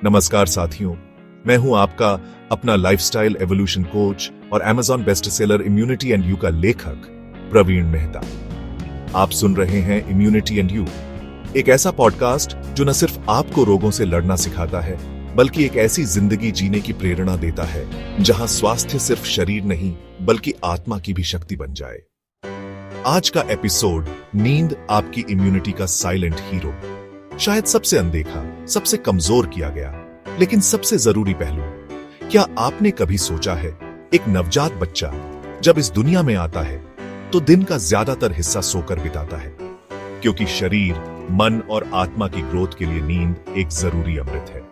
नमस्कार साथियों, मैं हूं आपका अपना लाइफस्टाइल एवोल्यूशन कोच और Amazon bestseller immunity and you का लेखक प्रवीण मेहता। आप सुन रहे हैं इम्यूनिटी एंड यू, एक ऐसा पॉडकास्ट जो न सिर्फ आपको रोगों से लड़ना सिखाता है बल्कि एक ऐसी जिंदगी जीने की प्रेरणा देता है जहां स्वास्थ्य सिर्फ शरीर नहीं बल्कि आत्मा की भी शक्ति बन जाए। आज का एपिसोड नींद आपकी इम्यूनिटी का साइलेंट हीरो, शायद सबसे अनदेखा, सबसे कमजोर किया गया, लेकिन सबसे जरूरी पहलू। क्या आपने कभी सोचा है, एक नवजात बच्चा जब इस दुनिया में आता है तो दिन का ज्यादातर हिस्सा सोकर बिताता है, क्योंकि शरीर, मन और आत्मा की ग्रोथ के लिए नींद एक जरूरी अमृत है।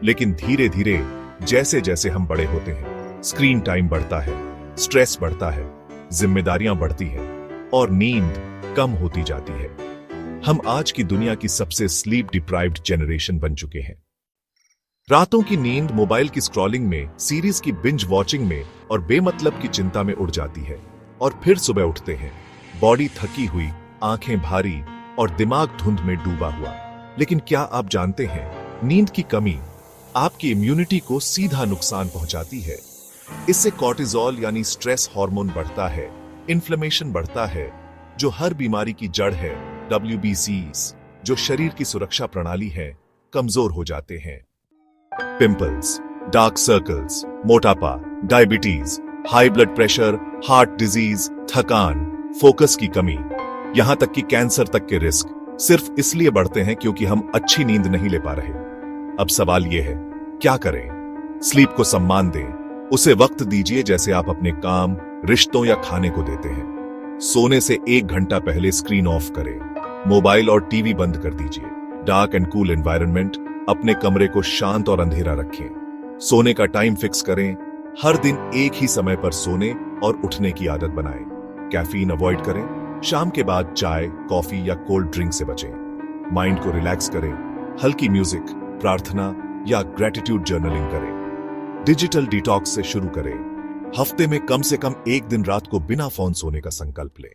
लेकिन धीरे धीरे जैसे जैसे हम बड़े होते हैं, स्क्रीन टाइम बढ़ता है, स्ट्रेस बढ़ता है, जिम्मेदारियां बढ़ती हैं और नींद कम होती जाती है। हम आज की दुनिया की सबसे स्लीप डिप्राइव्ड जनरेशन बन चुके हैं। रातों की नींद मोबाइल की स्क्रॉलिंग में, सीरीज की बिंज वॉचिंग में और बेमतलब की चिंता में उड़ जाती है और फिर सुबह उठते हैं, बॉडी थकी हुई, आंखें भारी और दिमाग धुंध में डूबा हुआ। लेकिन क्या आप जानते हैं, नींद की कमी आपकी इम्यूनिटी को सीधा नुकसान पहुंचाती है। इससे कॉर्टिसोल यानी स्ट्रेस हार्मोन बढ़ता है, इन्फ्लेमेशन बढ़ता है, जो हर बीमारी की जड़ है। WBCs, जो शरीर की सुरक्षा प्रणाली है, कमजोर हो जाते हैं। पिंपल्स, डार्क सर्कल्स, मोटापा, diabetes, high blood pressure, heart disease, थकान, फोकस की कमी, यहां तक कि कैंसर तक के रिस्क सिर्फ इसलिए बढ़ते हैं क्योंकि हम अच्छी नींद नहीं ले पा रहे। अब सवाल यह है, क्या करें? स्लीप को सम्मान दें, उसे वक्त दीजिए जैसे आप अपने काम, रिश्तों या खाने को देते हैं। सोने से 1 घंटा पहले स्क्रीन ऑफ करें, मोबाइल और टीवी बंद कर दीजिए। डार्क एंड कूल एनवायरनमेंट, अपने कमरे को शांत और अंधेरा रखें। सोने का टाइम फिक्स करें, हर दिन एक ही समय पर सोने और उठने की आदत बनाएं। कैफीन अवॉइड करें, शाम के बाद चाय, कॉफी या कोल्ड ड्रिंक से बचें। माइंड को रिलैक्स करें, हल्की म्यूजिक, प्रार्थना या ग्रेटिट्यूड जर्नलिंग करें। डिजिटल डिटॉक्स से शुरू करें, हफ्ते में कम से कम 1 दिन रात को बिना फोन सोने का संकल्प लें।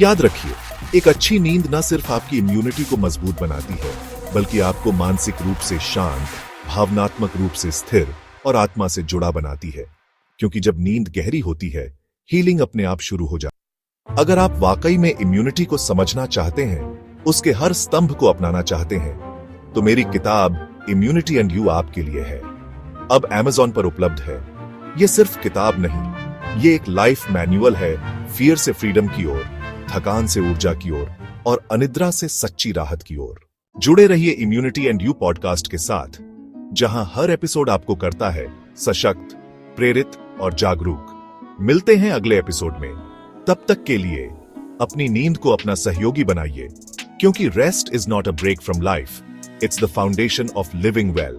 याद रखिए, एक अच्छी नींद न सिर्फ आपकी इम्यूनिटी को मजबूत बनाती है बल्कि आपको मानसिक रूप से शांत, भावनात्मक रूप से स्थिर और आत्मा से जुड़ा बनाती है। क्योंकि जब नींद गहरी होती है, हीलिंग अपने आप शुरू हो जाती है। अगर आप वाकई में इम्यूनिटी को समझना चाहते हैं, उसके हर स्तंभ को अपनाना चाहते हैं, तो मेरी किताब इम्यूनिटी एंड यू आपके लिए है। अब Amazon पर उपलब्ध है। ये सिर्फ किताब नहीं, ये एक लाइफ मैन्युअल है, फियर से फ्रीडम की ओर, थकान से ऊर्जा की ओर और अनिद्रा से सच्ची राहत की ओर। जुड़े रहिए इम्यूनिटी एंड यू पॉडकास्ट के साथ, जहां हर एपिसोड आपको करता है सशक्त, प्रेरित और जागरूक। मिलते हैं अगले एपिसोड में। तब तक के लिए अपनी नींद को अपना सहयोगी बनाइए, क्योंकि rest is not a break from life, it's the foundation of living well.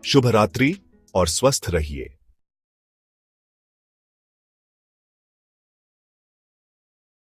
शुभ रात्रि और स्वस्थ रहिए।